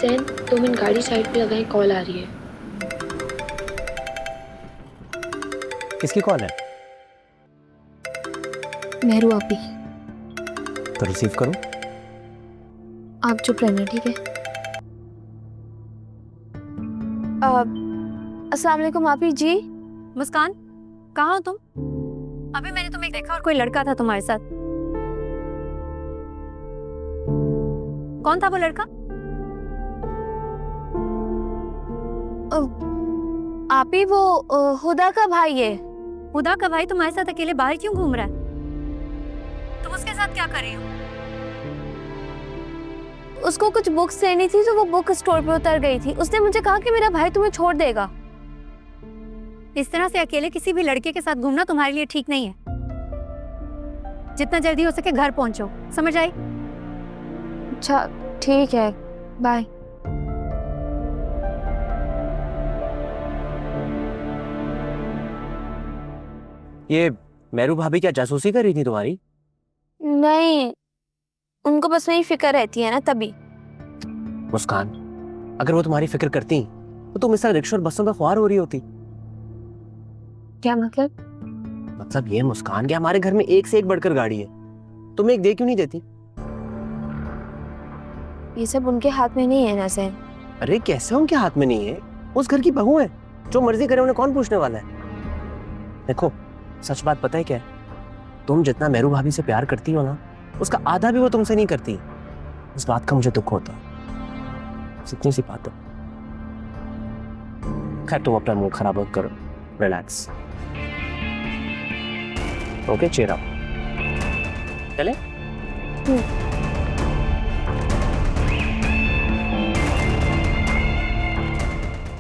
Jain 2 minute गाड़ी side पे लगाएं, कॉल आ रही है। किसकी कॉल है? मेहरू आपी। तो रिसीव करो। आप चुप रहना, ठीक है? अस्सलाम वालेकुम आपी जी। मुस्कान, कहाँ हो तुम? अभी मैंने तुम्हें देखा और कोई लड़का था तुम्हारे साथ। कौन था वो लड़का? आपी वो हुदा का भाई है। हुदा का भाई तुम्हारे साथ अकेले बाहर क्यों घूम रहा है? तुम उसके साथ क्या कर रही हो? उसको कुछ बुक्स लेनी थी तो वो बुक स्टोर पे उतर गई थी। उसने मुझे कहा कि मेरा भाई तुम्हें छोड़ देगा। इस तरह से अकेले किसी भी लड़के के साथ घूमना तुम्हारे लिए ठीक नहीं है। जितना जल्दी हो सके घर पहुंचो, समझ आई? अच्छा ठीक है, बाय। ये मेहरू भाभी क्या जासूसी कर रही थी तुम्हारी? नहीं, उनको बस मेरी फिक्र रहती है ना, तभी। मुस्कान, अगर वो तुम्हारी फिक्र करती तो तुम इस तरह रिक्शा और बसों में ख्वार हो रही होती। क्या मतलब? मतलब ये मुस्कान कि हमारे घर में एक से एक बढ़कर गाड़ी है, तुम एक दे क्यों नहीं देती? ये सब उनके हाथ में नहीं है ना सैन। अरे कैसे उनके हाथ में नहीं है? उस घर की बहू है, जो मर्जी करे उन्हें कौन पूछने वाला है? देखो, सच बात पता है क्या है? तुम जितना मेहरू भाभी से प्यार करती हो ना, उसका आधा भी वो तुमसे नहीं करती। इस बात का मुझे दुख होता है। इतनी सी बात है। खैर तुम अपना मूड खराब मत करो, रिलैक्स। Okay, cheer up. चले?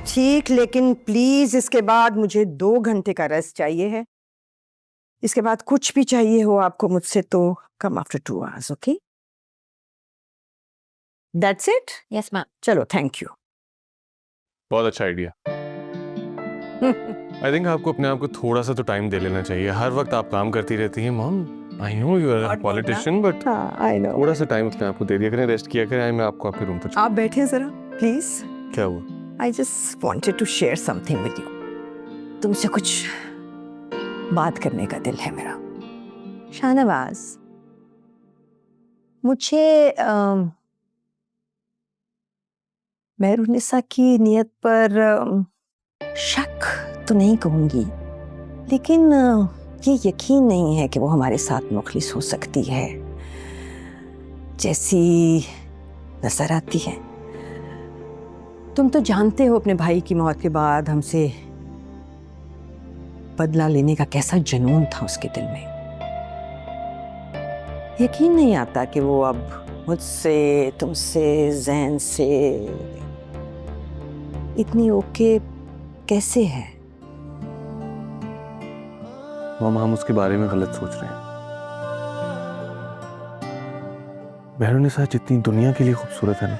ठीक, लेकिन प्लीज इसके बाद मुझे 2 घंटे का रेस्ट चाहिए है। इसके बाद कुछ भी चाहिए हो आपको मुझसे तो come after 2 hours, okay? That's it? Yes ma'am. चलो, थैंक यू। बहुत अच्छा आइडिया। आई थिंक आपको अपने आप को थोड़ा सा तो टाइम दे लेना चाहिए। हर वक्त आप काम करती रहती हैं mom. I know you are a politician, but I know. थोड़ा सा टाइम अपने आप को दे दिया करें, रेस्ट किया करें। मैं आपको आपके रूम पर आप बैठे जरा प्लीज। क्या हुआ? I just wanted to share something with you. तुमसे कुछ बात करने का दिल है मेरा। शाहनवाज, मुझे मेहरुनिसा की नियत पर शक तो नहीं कहूंगी, लेकिन ये यकीन नहीं है कि वो हमारे साथ मुखलिस हो सकती है जैसी नजर आती है। तुम तो जानते हो अपने भाई की मौत के बाद हमसे बदला लेने का कैसा जुनून था उसके दिल में। यकीन नहीं आता कि वो अब मुझसे, तुमसे, जैन से इतनी ओके कैसे है। मॉम, हम उसके बारे में गलत सोच रहे हैं। मेहरुनिसा जितनी दुनिया के लिए खूबसूरत है ना,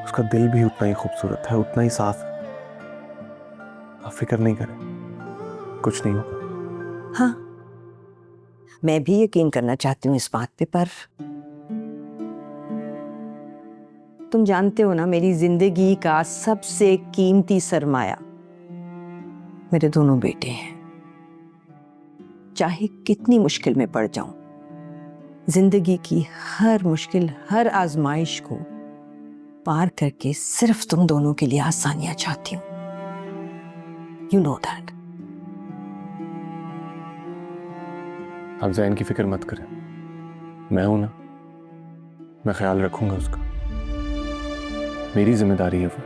उसका दिल भी उतना ही खूबसूरत है, उतना ही साफ है। आप फिक्र नहीं करें, कुछ नहीं होगा। हाँ, मैं भी यकीन करना चाहती हूँ इस बात पे, पर तुम जानते हो ना, मेरी जिंदगी का सबसे कीमती सरमाया मेरे दोनों बेटे हैं। चाहे कितनी मुश्किल में पड़ जाऊं, जिंदगी की हर मुश्किल, हर आजमाइश को पार करके सिर्फ तुम दोनों के लिए आसानियां चाहती हूं। You know that. आप जैन की फिक्र मत करें, मैं हूं ना, मैं ख्याल रखूंगा उसका। मेरी जिम्मेदारी है वो।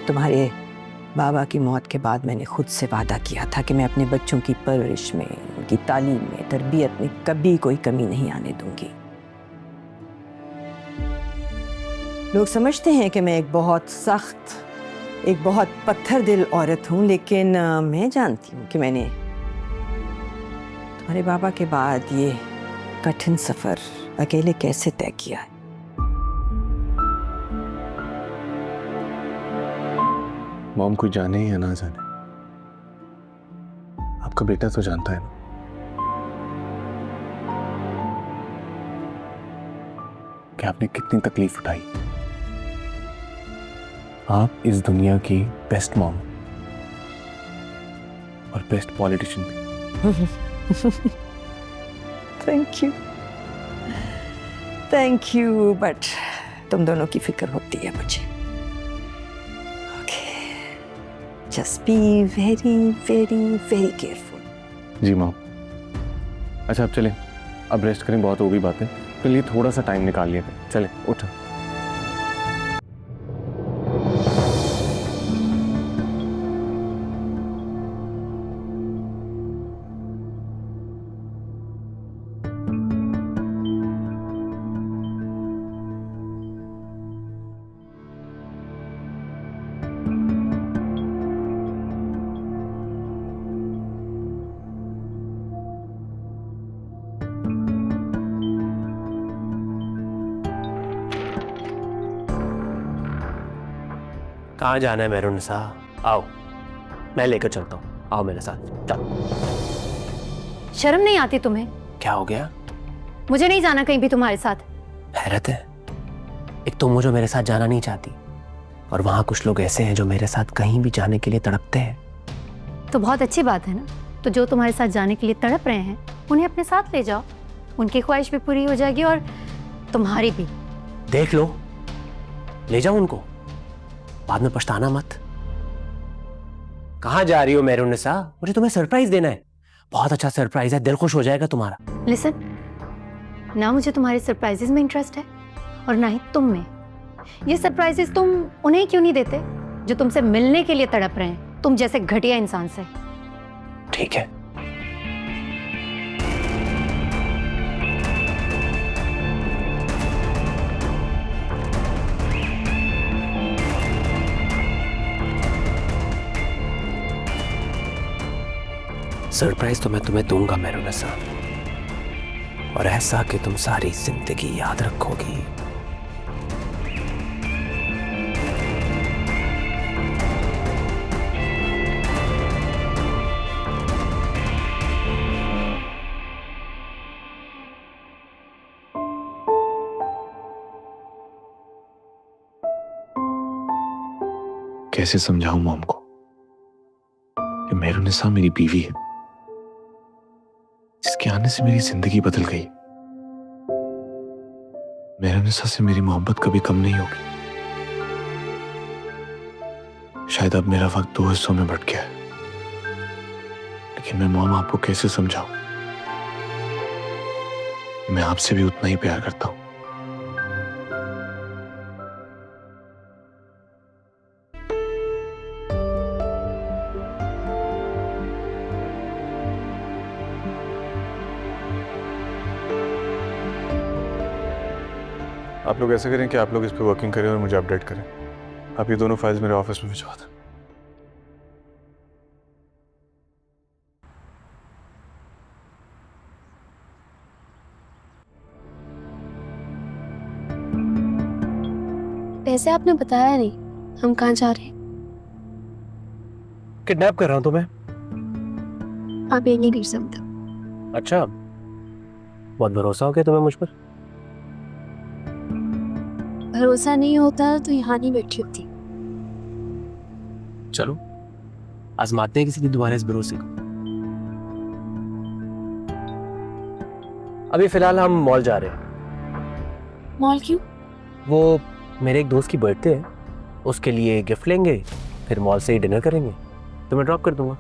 तुम्हारे बाबा की मौत के बाद मैंने खुद से वादा किया था कि मैं अपने बच्चों की परवरिश में, उनकी तालीम में, तरबियत में कभी कोई कमी नहीं आने दूंगी। लोग समझते हैं कि मैं एक बहुत सख्त, एक बहुत पत्थर दिल औरत हूं, लेकिन मैं जानती हूं कि मैंने तुम्हारे बाबा के बाद ये कठिन सफर अकेले कैसे तय किया है। मॉम, कोई जाने या ना जाने, आपका बेटा तो जानता है ना। कि आपने कितनी तकलीफ उठाई। आप इस दुनिया की बेस्ट मॉम और बेस्ट पॉलिटिशियन भी। थैंक यू, बट तुम दोनों की फिक्र होती है मुझे। Okay, just be very very very careful. जी मॉम। अच्छा अब चलें, अब रेस्ट करें, बहुत हो गई बातें। तो लिए थोड़ा सा टाइम निकाल लिया करें। चलें, उठो। कहाँ जाना है मेहरुन्निसा? आओ, मैं लेकर चलता हूँ, आओ मेरे साथ, चलो। शर्म नहीं आती तुम्हें? क्या हो गया? मुझे नहीं जाना कहीं भी तुम्हारे साथ। हैरत है, एक तुम हो जो मेरे साथ जाना नहीं चाहती, और वहां कुछ लोग ऐसे हैं जो मेरे साथ कहीं भी जाने के लिए तड़पते हैं। तो बहुत अच्छी बात है ना। तो जो तुम्हारे साथ जाने के लिए तड़प रहे हैं उन्हें अपने साथ ले जाओ, उनकी ख्वाहिश भी पूरी हो जाएगी और तुम्हारी भी। देख लो, ले जाओ उनको, बाद में पछताना मत। कहाँ जा रही हो मेहरुन्निसा? मुझे तुम्हें सरप्राइज देना है, बहुत अच्छा सरप्राइज है, दिल खुश हो जाएगा तुम्हारा। लिसन, ना मुझे तुम्हारे सरप्राइजेस में इंटरेस्ट है और ना ही तुम में। ये सरप्राइजेस तुम उन्हें क्यों नहीं देते जो तुमसे मिलने के लिए तड़प रहे हैं, तुम जैसे घटिया इंसान से। ठीक है, सरप्राइज तो मैं तुम्हें दूंगा मेहरुन्निसा, और ऐसा कि तुम सारी जिंदगी याद रखोगी। कैसे समझाऊं मॉम को कि मेहरुन्निसा मेरी बीवी है, जिसके आने से मेरी जिंदगी बदल गई। मेहरुन्निसा से मेरी मोहब्बत कभी कम नहीं होगी। शायद अब मेरा वक्त दो हिस्सों में बट गया है, लेकिन मैं मॉम आपको कैसे समझाऊं, मैं आपसे भी उतना ही प्यार करता हूं। आप लोग ऐसे करें कि आप लोग इस पे वर्किंग करें और मुझे अपडेट करें। आप ये दोनों फाइल्स मेरे ऑफिस में भिजवा दें। वैसे आपने बताया नहीं हम कहाँ जा रहे हैं। किडनैप कर रहा हूं तुम्हें। आप ये नहीं कर सकते। अच्छा, बहुत भरोसा हो गया तुम्हें मुझ पर। भरोसा नहीं होता तो यहाँ नहीं बैठी होती। चलो आजमाते हैं किसी दिन तुम्हारे इस भरोसे को। अभी फिलहाल हम मॉल जा रहे हैं। मॉल क्यों? वो मेरे एक दोस्त की बर्थडे है, उसके लिए गिफ्ट लेंगे, फिर मॉल से ही डिनर करेंगे। तुम्हें ड्रॉप कर दूंगा।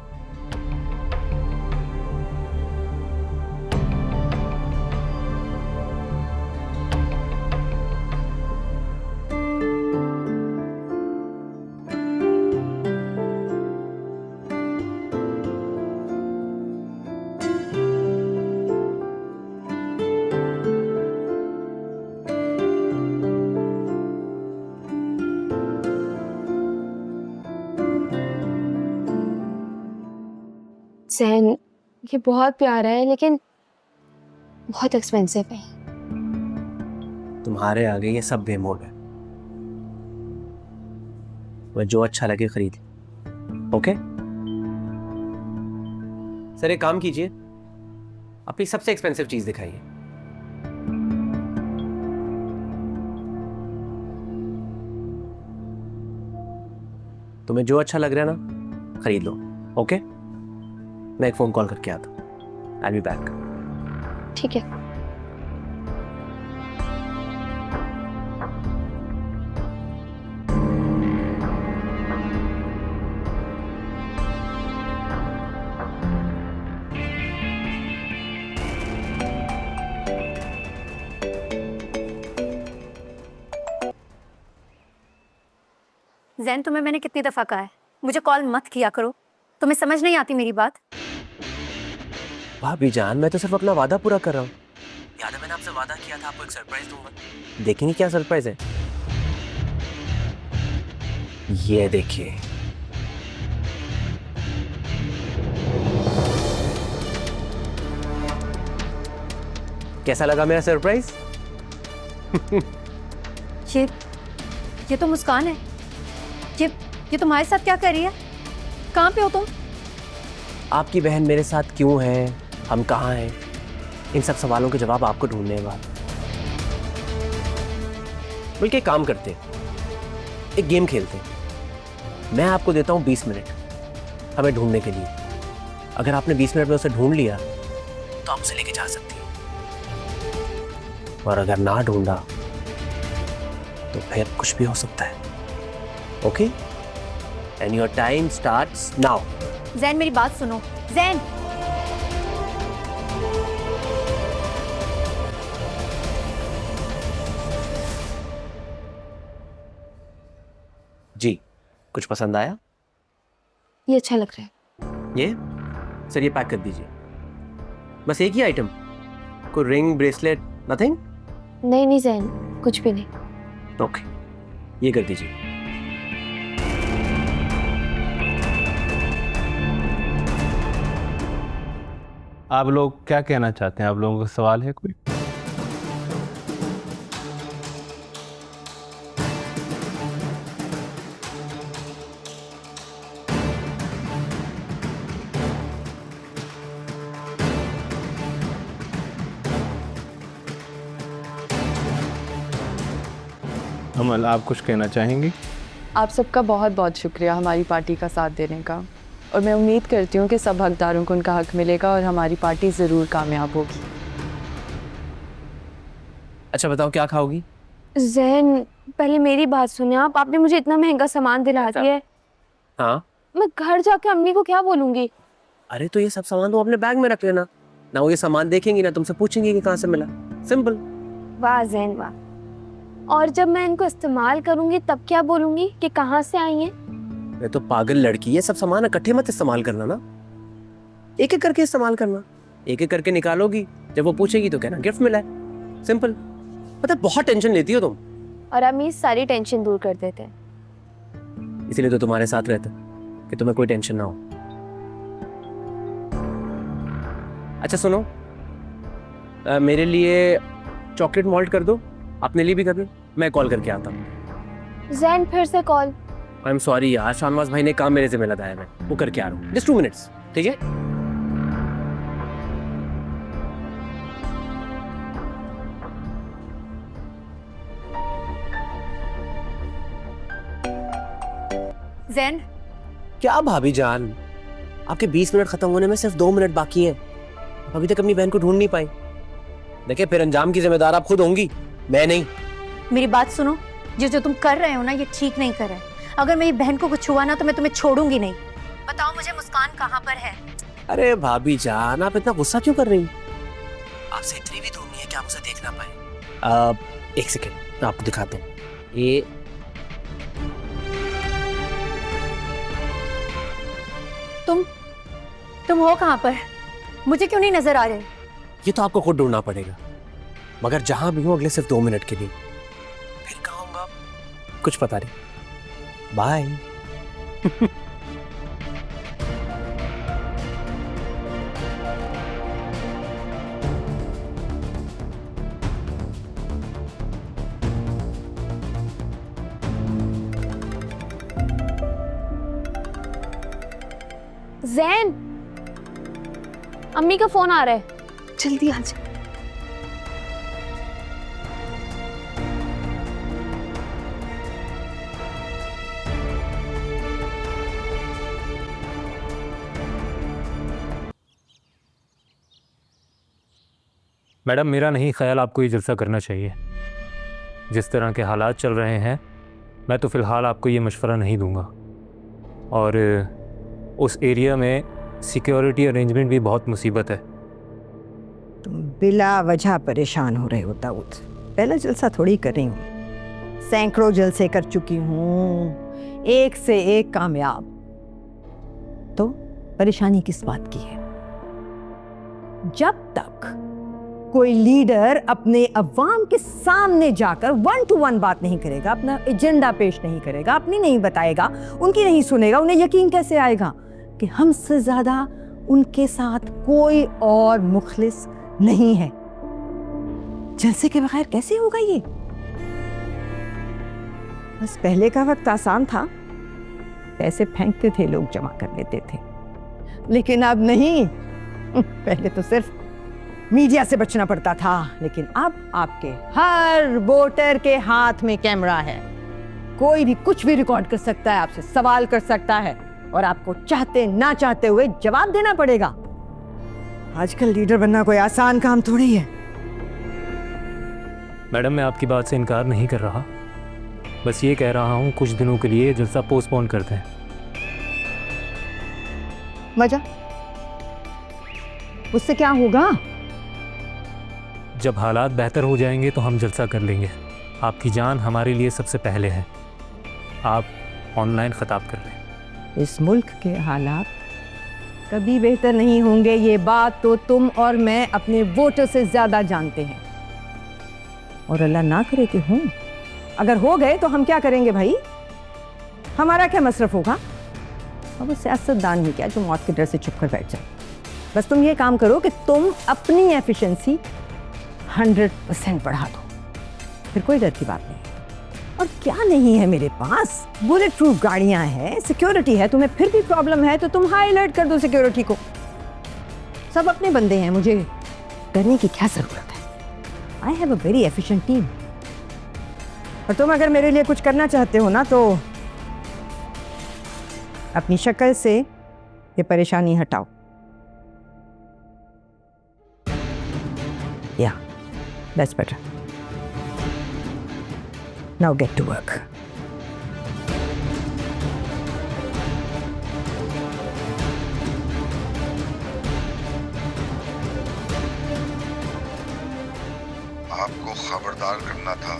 सैन, ये बहुत प्यारा है लेकिन बहुत एक्सपेंसिव है। तुम्हारे आगे ये सब बेमोल है। वह जो अच्छा लगे खरीद। ओके सर, एक काम कीजिए, अपनी सबसे एक्सपेंसिव चीज दिखाइए। तुम्हें जो अच्छा लग रहा है ना खरीद लो, ओके? मैं एक फोन कॉल करके आता हूँ। आई बी बैक। ठीक है। जैन, तुम्हें मैंने कितनी दफ़ा कहा है मुझे कॉल मत किया करो, तुम्हें समझ नहीं आती मेरी बात? भाभी जान, मैं तो सिर्फ अपना वादा पूरा कर रहा हूँ। याद है मैंने आपसे वादा किया था आपको एक सरप्राइज दूंगा। देखेंगे क्या सरप्राइज है? ये देखिए। कैसा लगा मेरा सरप्राइज? ये तो मुस्कान है। ये तुम्हारे साथ क्या कर रही है? कहाँ पे हो तुम? आपकी बहन मेरे साथ क्यों है, हम कहाँ हैं, इन सब सवालों के जवाब आपको ढूंढने हैं। बल्कि एक काम करते, एक गेम खेलते। मैं आपको देता हूँ 20 मिनट हमें ढूंढने के लिए। अगर आपने 20 मिनट में उसे ढूंढ लिया तो आप उसे लेके जा सकती हैं, और अगर ना ढूंढा तो फिर कुछ भी हो सकता है। Okay? And your time starts now. Jain, मेरी बात सुनो। जैन, जी, कुछ पसंद आया? ये अच्छा लग रहा है। ये सर, ये पैक कर दीजिए। बस एक ही आइटम? कोई रिंग, ब्रेसलेट, नथिंग? नहीं नहीं जैन, कुछ भी नहीं। ओके, ये कर दीजिए। आप लोग क्या कहना चाहते हैं? आप लोगों का सवाल है कोई? अमल, आप कुछ कहना चाहेंगी? आप सबका बहुत बहुत शुक्रिया हमारी पार्टी का साथ देने का, और मैं उम्मीद करती हूँ कि सब हकदारों को उनका हक मिलेगा और हमारी पार्टी ज़रूर कामयाब होगी। अच्छा बताओ, क्या खाओगी? जैन, पहले मेरी बात सुनिए आप। आपने मुझे इतना महंगा सामान दिला दिया है, हाँ? मैं घर जाके अम्मी को क्या बोलूंगी? अरे तो ये सब सामान तो अपने बैग में रख लेना ना। वो ये सामान देखेंगी ना तुमसे पूछेंगी कि कहाँ से मिला। सिंपल। वाह जैन वाह। और जब मैं इनको इस्तेमाल करूंगी तब क्या बोलूंगी कि कहाँ से आई हैं? मैं तो पागल लड़की है, सब सामान इकट्ठे मत इस्तेमाल करना ना, एक एक करके इस्तेमाल करना। एक एक करके निकालोगी, जब वो पूछेगी तो कहना गिफ्ट मिला है। सिंपल। पता है बहुत टेंशन लेती हो तुम, और अम्मी सारी टेंशन दूर कर देते हैं। इसीलिए तो तुम्हारे साथ रहते कि तुम्हें कोई टेंशन ना हो। अच्छा सुनो, मेरे लिए चॉकलेट मॉल्ट कर दो, अपने लिए भी कर दो। मैं कॉल करके आता हूँ। जैन फिर से कॉल। आई एम सॉरी यार, शानवाज भाई ने काम मेरे से मिला है, मैं वो करके आ रहा हूँ। जस्ट 2 मिनट्स, ठीक है? जैन, क्या भाभी जान, आपके 20 मिनट खत्म होने में सिर्फ 2 मिनट बाकी हैं। अभी तक अपनी बहन को ढूंढ नहीं पाई। देखिए, फिर अंजाम की जिम्मेदार आप खुद होंगी, मैं नहीं। मेरी बात सुनो। जो तुम कर रहे हो ना, ये ठीक नहीं कर रहे। अगर मेरी बहन को कुछ हुआ ना तो मैं तुम्हें छोड़ूंगी नहीं। बताओ मुझे मुस्कान कहाँ पर है? अरे भाभी जान, आप इतना गुस्सा क्यों कर रही हैं? आपसे इतनी भी दूर नहीं है कि आप उसे देख ना पाए। एक सेकेंड, मैं आपको दिखाता हूँ। ये तुम हो कहाँ पर? मुझे क्यों नहीं नजर आ रहे? ये तो आपको खुद ढूंढना पड़ेगा, मगर जहां भी हूं अगले सिर्फ 2 मिनट के लिए। फिर कहाँ होगा कुछ पता नहीं। बाय। जैन, अम्मी का फोन आ रहा है, जल्दी आ जा। मैडम, मेरा नहीं ख्याल आपको ये जलसा करना चाहिए। जिस तरह के हालात चल रहे हैं, मैं तो फ़िलहाल आपको ये मशवरा नहीं दूंगा। और उस एरिया में सिक्योरिटी अरेंजमेंट भी बहुत मुसीबत है। तुम बिला वजह परेशान हो रहे हो दाऊद। पहला जलसा थोड़ी कर रही हूँ, सैकड़ों जलसे कर चुकी हूँ, एक से एक कामयाब। तो परेशानी किस बात की है? जब तक कोई लीडर अपने अवाम के सामने जाकर 1 to 1 बात नहीं करेगा, अपना एजेंडा पेश नहीं करेगा, अपनी नहीं बताएगा, उनकी नहीं सुनेगा, उन्हें यकीन कैसे आएगा कि हमसे ज्यादा उनके साथ कोई और मुखलिस नहीं है? जलसे के बगैर कैसे होगा ये? बस पहले का वक्त आसान था, पैसे फेंकते थे लोग, जमा कर लेते थे। लेकिन अब नहीं। पहले तो सिर्फ मीडिया से बचना पड़ता था, लेकिन अब आपके हर वोटर के हाथ में कैमरा है। कोई भी कुछ भी रिकॉर्ड कर सकता है, आपसे सवाल कर सकता है, और आपको चाहते ना चाहते हुए जवाब देना पड़ेगा। आजकल लीडर बनना कोई आसान काम थोड़ी है। मैडम, मैं आपकी बात से इनकार नहीं कर रहा, बस ये कह रहा हूँ कुछ दिनों के लिए जलसा पोस्टपोन करते हैं। मजा उससे क्या होगा? जब हालात बेहतर हो जाएंगे तो हम जलसा कर लेंगे। आपकी जान हमारे लिए सबसे पहले है। आप ऑनलाइन खिताब कर लें। इस मुल्क के हालात कभी बेहतर नहीं होंगे, ये बात तो तुम और मैं अपने वोटर से ज्यादा जानते हैं। और अल्लाह ना करे कि हों, अगर हो गए तो हम क्या करेंगे भाई? हमारा क्या मसरफ होगा? और वो सियासतदान ही क्या जो मौत के डर से चुप कर बैठ जाए। बस तुम ये काम करो कि तुम अपनी एफिशिएंसी 100% बढ़ा दो, फिर कोई डर की बात नहीं। और क्या नहीं है मेरे पास? बुलेट प्रूफ गाड़ियां हैं, सिक्योरिटी है। तुम्हें फिर भी प्रॉब्लम है तो तुम हाई अलर्ट कर दो सिक्योरिटी को। सब अपने बंदे हैं, मुझे डरने की क्या जरूरत है? I have a very efficient team. और तुम अगर मेरे लिए कुछ करना चाहते हो ना, तो अपनी शक्ल से ये परेशानी हटाओ। Yeah, that's better. Now get to work. आपको खबरदार करना था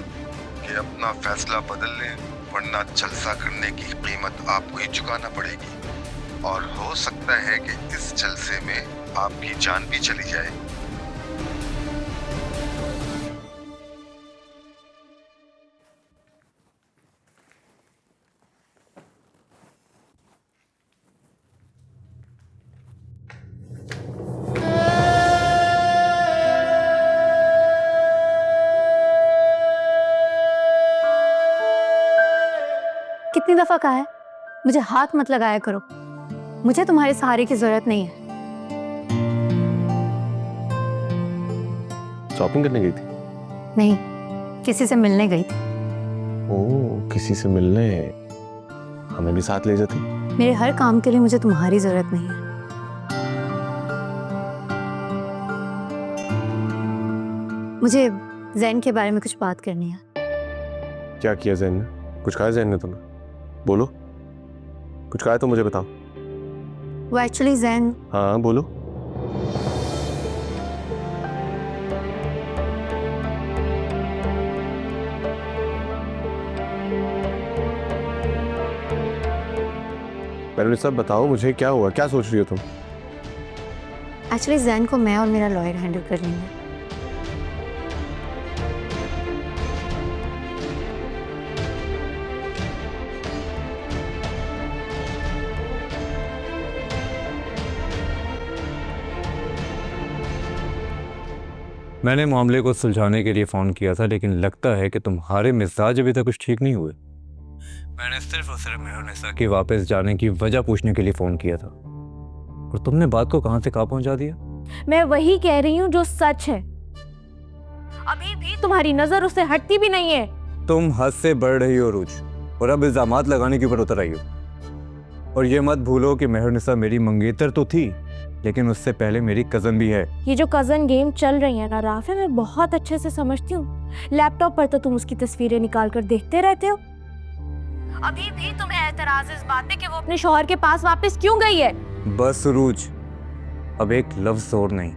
कि अपना फैसला बदल लें, वरना जलसा करने की कीमत आपको ही चुकाना पड़ेगी। और हो सकता है कि इस जलसे में आपकी जान भी चली जाए। कितनी दफा कहा है मुझे हाथ मत लगाया करो। मुझे तुम्हारे सहारे की जरूरत नहीं है। शॉपिंग करने गई थी? नहीं, किसी से मिलने गई थी। ओह, किसी से मिलने? हमें भी साथ ले जाती। मेरे हर काम के लिए मुझे तुम्हारी जरूरत नहीं है। मुझे जैन के बारे में कुछ बात करनी है। क्या किया जैन ने? कुछ कहा जैन ने तुम्हें? बोलो, कुछ कहा तो मुझे बताओ। वो एक्चुअली जैन, हाँ बोलो। पहले सब बताओ मुझे, क्या हुआ? क्या सोच रही हो तुम? एक्चुअली जैन को मैं और मेरा लॉयर हैंडल कर लेंगे। मैंने मामले को सुलझाने के लिए फ़ोन किया था, लेकिन लगता है कि तुम्हारे मिजाज अभी तक कुछ ठीक नहीं हुए। मैंने सिर्फ और सिर्फ मेहरुनिसा के वापस जाने की वजह पूछने के लिए फ़ोन किया था, और तुमने बात को कहाँ से कहाँ पहुँचा दिया। मैं वही कह रही हूँ जो सच है। अभी भी तुम्हारी नजर उससे हटती भी नहीं है। तुम हद से बढ़ रही हो रुच, और अब इल्जामात लगाने के ऊपर उतर आई हो। और ये मत भूलो कि मेहरुनिसा मेरी मंगेतर तो थी, लेकिन उससे पहले मेरी कज़न भी है। ये जो कज़न गेम चल रही है ना राफे, मैं बहुत अच्छे से समझती हूँ। लैपटॉप पर तो तुम उसकी तस्वीरें निकाल कर देखते रहते हो। अभी भी तुम्हें एतराज इस बात पे कि वो अपने शौहर के पास वापस क्यों गई है? बस सुरूज, अब एक लफ्ज़ और नहीं।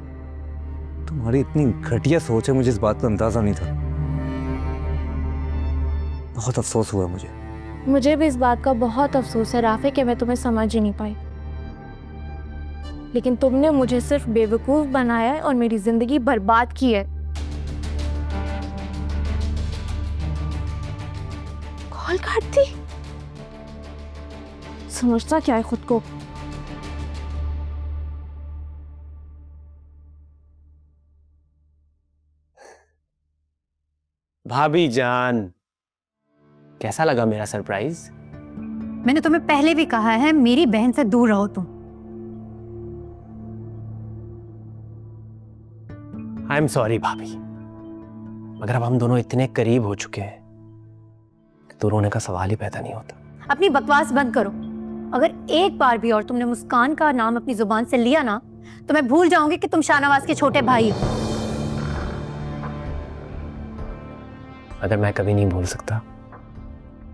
तुम्हारी इतनी घटिया सोच है, मुझे इस बात का अंदाजा नहीं था। बहुत अफसोस हुआ मुझे। मुझे भी इस बात का बहुत अफसोस है राफे कि मैं तुम्हें समझ ही नहीं पाई, लेकिन तुमने मुझे सिर्फ बेवकूफ बनाया है और मेरी जिंदगी बर्बाद की है। कॉल काट दी। समझता क्या है खुद को? भाभी जान, कैसा लगा मेरा सरप्राइज? मैंने तुम्हें पहले भी कहा है, मेरी बहन से दूर रहो तुम। आई एम सॉरी भाभी, मगर अब हम दोनों इतने करीब हो चुके हैं कि दूर होने का सवाल ही पैदा नहीं होता। अपनी बकवास बंद करो। अगर एक बार भी और तुमने मुस्कान का नाम अपनी जुबान से लिया ना, तो मैं भूल जाऊंगी कि तुम शाहनवाज के छोटे भाई हो। अगर मैं कभी नहीं भूल सकता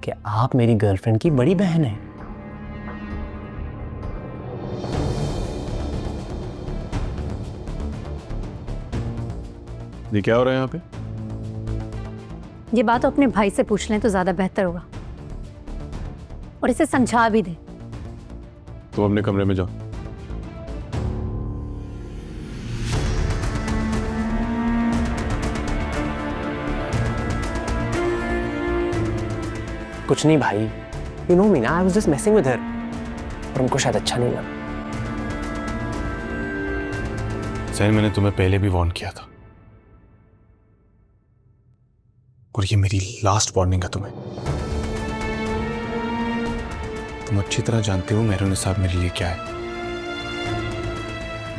कि आप मेरी गर्लफ्रेंड की बड़ी बहन हैं। ये क्या हो रहा है यहाँ पे? ये बात अपने भाई से पूछ लें तो ज्यादा बेहतर होगा, और इसे समझा भी दे। तुम अपने कमरे में जाओ। कुछ नहीं भाई, यू नो मी ना, I was just messing with her, और उनको शायद अच्छा नहीं लगा। जैन, मैंने तुम्हें पहले भी वार्न किया था, और ये मेरी लास्ट वार्निंग है तुम्हें। तुम अच्छी तरह जानते हो मेहरुनिसा मेरे लिए क्या है।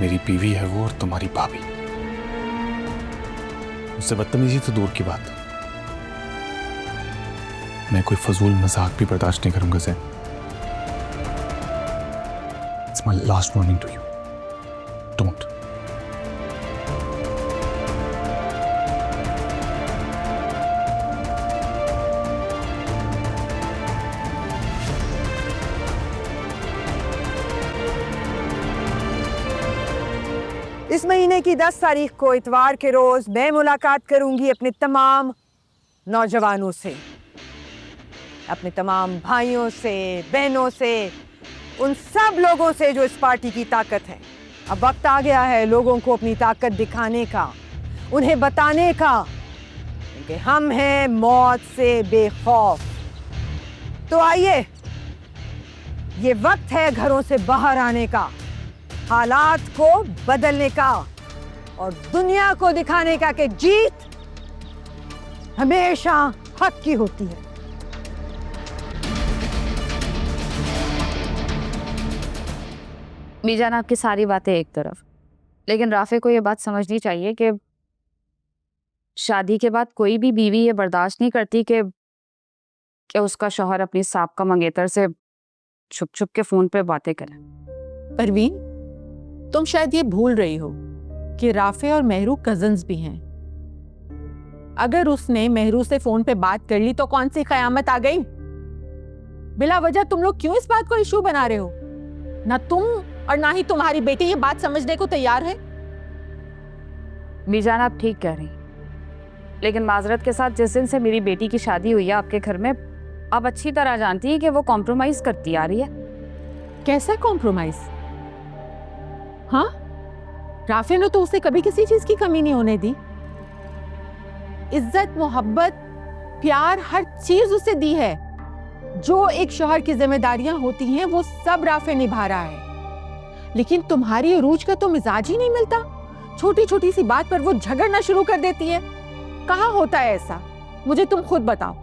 मेरी बीवी है वो, और तुम्हारी भाभी। उससे बदतमीजी तो दूर की बात, मैं कोई फजूल मजाक भी बर्दाश्त नहीं करूंगा Zain. It's my last warning to you, don't. इस महीने की 10 तारीख को इतवार के रोज मैं मुलाकात करूंगी अपने तमाम नौजवानों से, अपने तमाम भाइयों से, बहनों से, उन सब लोगों से जो इस पार्टी की ताकत है। अब वक्त आ गया है लोगों को अपनी ताकत दिखाने का, उन्हें बताने का कि हम हैं मौत से बेखौफ। तो आइए, ये वक्त है घरों से बाहर आने का, हालात को बदलने का, और दुनिया को दिखाने का कि जीत हमेशा हक की होती है। मीजान, आपकी सारी बातें एक तरफ, लेकिन राफे को ये बात समझनी चाहिए कि शादी के बाद कोई भी बीवी ये बर्दाश्त नहीं करती कि उसका शौहर अपनी साबका मंगेतर से छुप छुप के फोन पे बातें करे। परवीन, तुम शायद ये भूल रही हो कि राफे और मेहरू कजन्स भी हैं। अगर उसने मेहरू से फोन पे बात कर ली तो कौन सी कयामत आ गई? बिला वजह तुम लोग क्यों इस बात को इशू बना रहे हो? ना तुम और ना ही तुम्हारी बेटी ये बात समझने को तैयार है। मीजान, आप ठीक कह रही, लेकिन माजरत के साथ जिस दिन से मेरी बेटी की शादी हुई है आपके घर में, आप अच्छी तरह जानती हैं कि वो कॉम्प्रोमाइज करती आ रही है। कैसा कॉम्प्रोमाइज? हाँ, राफे ने तो उसे कभी किसी चीज की कमी नहीं होने दी। इज्जत, मोहब्बत, प्यार, हर चीज उसे दी है। जो एक शौहर की जिम्मेदारियां होती हैं वो सब राफे निभा रहा है, लेकिन तुम्हारी अरूज का तो मिजाज ही नहीं मिलता। छोटी छोटी सी बात पर वो झगड़ना शुरू कर देती है। कहाँ होता है ऐसा? मुझे तुम खुद बताओ।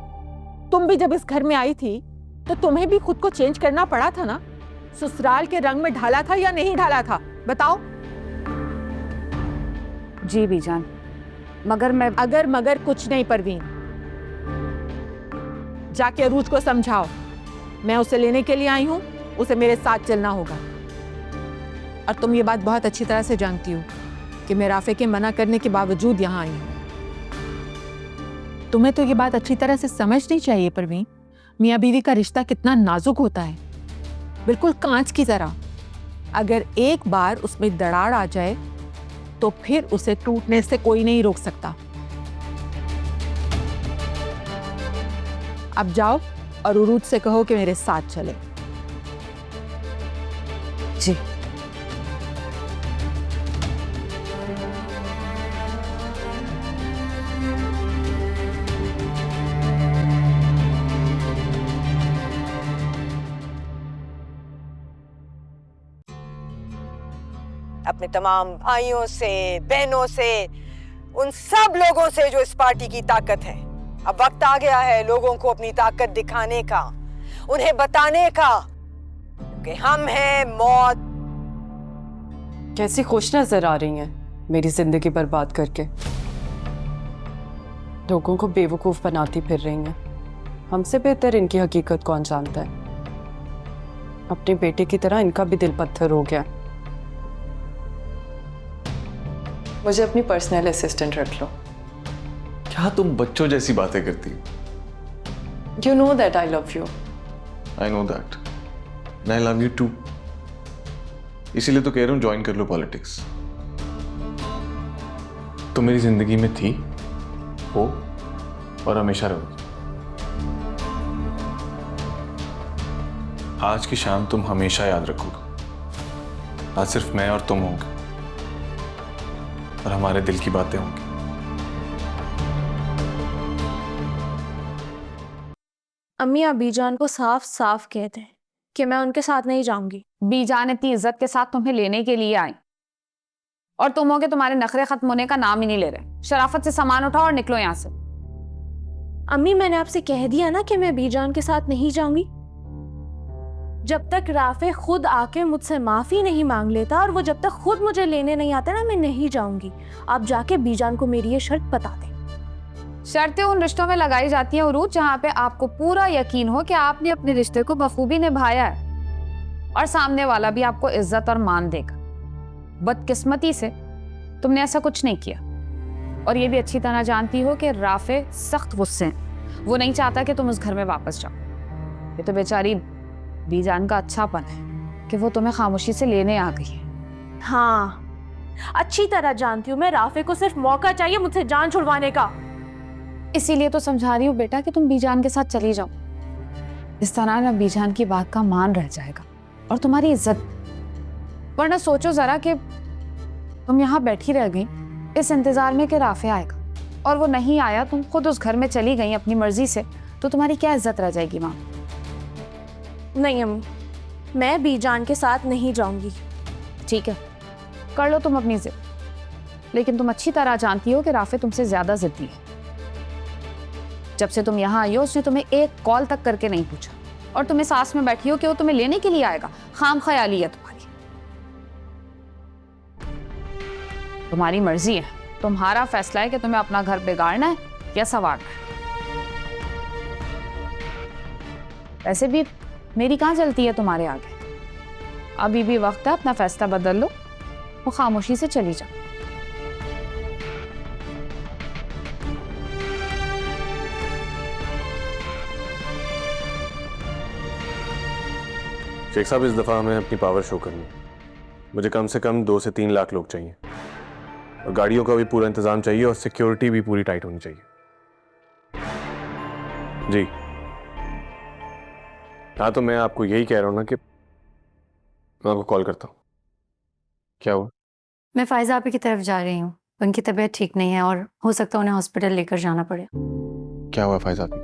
तुम भी जब इस घर में आई थी तो तुम्हें भी खुद को चेंज करना पड़ा था ना? ससुराल के रंग में ढाला था या नहीं ढाला था? बताओ। जी बीजान, मगर मैं अगर मगर कुछ नहीं परवीन। जाके अरूज को समझाओ, मैं उसे लेने के लिए आई हूँ, उसे मेरे साथ चलना होगा। और तुम ये बात बहुत अच्छी तरह से जानती हो कि मैं राफे के मना करने के बावजूद यहाँ आई हूँ। तुम्हें तो ये बात अच्छी तरह से समझनी चाहिए परवीन, मियाँ बीवी का रिश्ता कितना नाजुक होता है, बिल्कुल कांच की तरह। अगर एक बार उसमें दरार आ जाए तो फिर उसे टूटने से कोई नहीं रोक सकता। अब जाओ और उरूज से कहो कि मेरे साथ चले। जी। अपने तमाम भाइयों से, बहनों से, उन सब लोगों से जो इस पार्टी की ताकत है। अब वक्त आ गया है लोगों को अपनी ताकत दिखाने का, उन्हें बताने का कि हम हैं मौत। कैसी खुश नजर आ रही हैं मेरी जिंदगी बर्बाद करके, लोगों को बेवकूफ बनाती फिर रही हैं। हमसे बेहतर इनकी हकीकत कौन जानता है। अपने बेटे की तरह इनका भी दिल पत्थर हो गया। मुझे अपनी पर्सनल असिस्टेंट रख लो। क्या तुम बच्चों जैसी बातें करती हो? You know that I love you. I know that, and I love you too. इसीलिए तो कह रहा हूं ज्वाइन कर लो पॉलिटिक्स। तुम मेरी जिंदगी में थी, हो और हमेशा रहोगी। आज की शाम तुम हमेशा याद रखोगे। आज सिर्फ मैं और तुम होंगे और हमारे दिल की बातें होंगी। अम्मी अबीजान को साफ साफ कहते हैं कि मैं उनके साथ नहीं जाऊंगी। बीजान इतनी इज्जत के साथ तुम्हें लेने के लिए आई और तुम हो के तुम्हारे नखरे खत्म होने का नाम ही नहीं ले रहे। शराफत से सामान उठाओ और निकलो यहाँ से। अम्मी मैंने आपसे कह दिया ना कि मैं बीजान के साथ नहीं जाऊंगी। जब तक राफे खुद आके मुझसे माफी नहीं मांग लेता और वो जब तक खुद मुझे लेने नहीं आता ना, मैं नहीं जाऊंगी। आप जाके बीजान को मेरी ये शर्त बता दें। शर्तें उन रिश्तों में लगाई जाती हैं उरूज जहाँ पे आपको पूरा यकीन हो कि आपने अपने रिश्ते को बखूबी निभाया है और सामने वाला भी आपको इज्जत और मान देगा। बदकिस्मती से तुमने ऐसा कुछ नहीं किया और ये भी अच्छी तरह जानती हो कि राफे सख्त गुस्से हैं। वो नहीं चाहता कि तुम उस घर में वापस जाओ। ये तो बेचारी बीजान का अच्छापन है कि वो तुम्हें खामोशी से लेने आ गई है। हाँ, अच्छी तरह जानती हूँ मैं। राफे को सिर्फ मौका चाहिए मुझसे जान छुड़वाने का। इसीलिए तो समझा रही हूँ बेटा कि तुम बीजान के साथ चली जाओ। इस तरह ना बीजान की बात का मान रह जाएगा और तुम्हारी इज्जत। वरना सोचो जरा कि तुम यहाँ बैठी रह गई इस इंतजार में कि राफे आएगा और वो नहीं आया, तुम खुद उस घर में चली गई अपनी मर्जी से, तो तुम्हारी क्या इज्जत रह जाएगी माँ? नहीं अम्मी, मैं बीजान के साथ नहीं जाऊंगी। ठीक है, कर लो तुम अपनी जिद, लेकिन तुम अच्छी तरह जानती हो कि राफे तुमसे ज्यादा जिद्दी है। जब से तुम यहाँ आई हो उसने तुम्हें एक कॉल तक करके नहीं पूछा और तुम्हें सास में बैठी हो कि वो तुम्हें लेने के लिए आएगा। खाम ख्याली है तुम्हारी। तुम्हारी मर्जी है, तुम्हारा फैसला है कि तुम्हें अपना घर बिगाड़ना है या संवारना है। वैसे भी मेरी कहाँ चलती है तुम्हारे आगे। अभी भी वक्त है, अपना फैसला बदल लो और खामोशी से चली जाओ। शेख साहब, इस दफा हमें अपनी पावर शो करनी है। मुझे कम से कम 2 से 3 लाख लोग चाहिए और गाड़ियों का भी पूरा इंतजाम चाहिए और सिक्योरिटी भी पूरी टाइट होनी चाहिए। जी हाँ, तो मैं आपको यही कह रहा हूँ ना कि मैं आपको कॉल करता हूँ। क्या हुआ? मैं फायजा आपी की तरफ जा रही हूँ। उनकी तबीयत ठीक नहीं है और हो सकता है उन्हें हॉस्पिटल लेकर जाना पड़े। क्या हुआ फायजा आपी?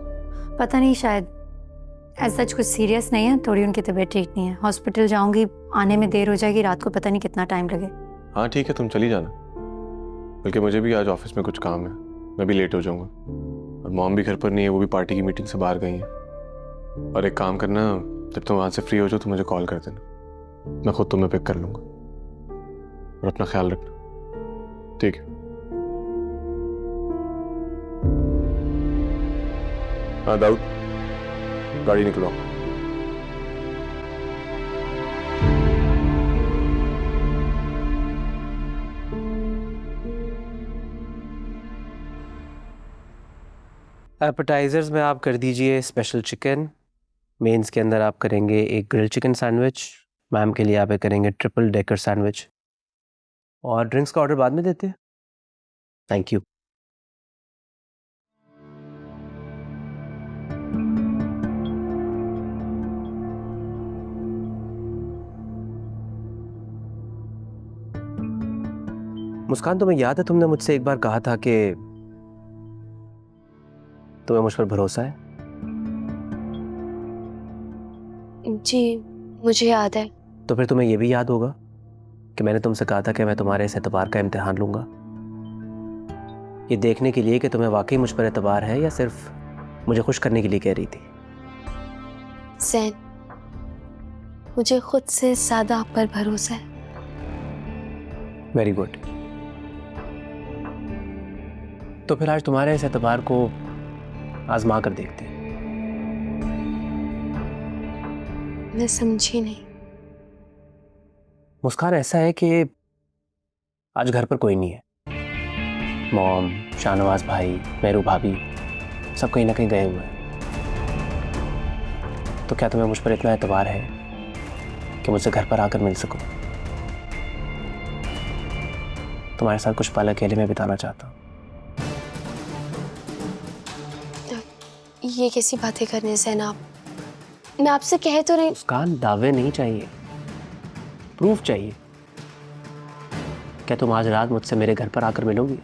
पता नहीं, शायद ऐसा कुछ सीरियस नहीं है, थोड़ी उनकी तबीयत ठीक नहीं है। हॉस्पिटल जाऊंगी, आने में देर हो जाएगी, रात को पता नहीं कितना टाइम लगे। हाँ ठीक है, तुम चली जाना। बल्कि मुझे भी आज ऑफिस में कुछ काम है, मैं भी लेट हो जाऊंगा। और मॉम भी घर पर नहीं है, वो भी पार्टी की मीटिंग से बाहर गई हैं। और एक काम करना, जब तुम वहाँ से फ्री हो जाओ तो मुझे कॉल कर देना, मैं खुद तुम्हें पिक कर लूँगा। और अपना ख्याल रखना, ठीक है? हाँ दाऊद, गाड़ी निकलो। एपेटाइजर्स में आप कर दीजिए स्पेशल चिकन, मेंस के अंदर आप करेंगे एक ग्रिल चिकन सैंडविच, मैम के लिए आप एक करेंगे ट्रिपल डेकर सैंडविच, और ड्रिंक्स का ऑर्डर बाद में देते हैं। Thank you. मुस्कान, तुम्हें याद है तुमने मुझसे एक बार कहा था कि तुम्हें मुझ पर भरोसा है? जी मुझे याद है। तो फिर तुम्हें यह भी याद होगा कि मैंने तुमसे कहा था कि मैं तुम्हारे इस एतबार का इम्तिहान लूंगा, ये देखने के लिए कि तुम्हें वाकई मुझ पर एतबार है या सिर्फ मुझे खुश करने के लिए कह रही थी। सैन, मुझे खुद से ज्यादा आप पर भरोसा है। Very good. तो फिर आज तुम्हारे इस एतबार को आजमा कर देखते हैं। मैं समझी नहीं। मुस्कान, ऐसा है कि आज घर पर कोई नहीं है। मॉम, शाहनवाज भाई, मेरू भाभी सब कहीं ना कहीं गए हुए हैं। तो क्या तुम्हें मुझ पर इतना एतबार है कि मुझसे घर पर आकर मिल सको? तुम्हारे साथ कुछ पल अकेले में बिताना चाहता हूँ। ये कैसी बातें करने से ना, मैं आपसे कह तो रही। मुस्कान, दावे नहीं चाहिए, प्रूफ चाहिए। क्या तुम आज रात मुझसे मेरे घर पर आकर मिलोगी?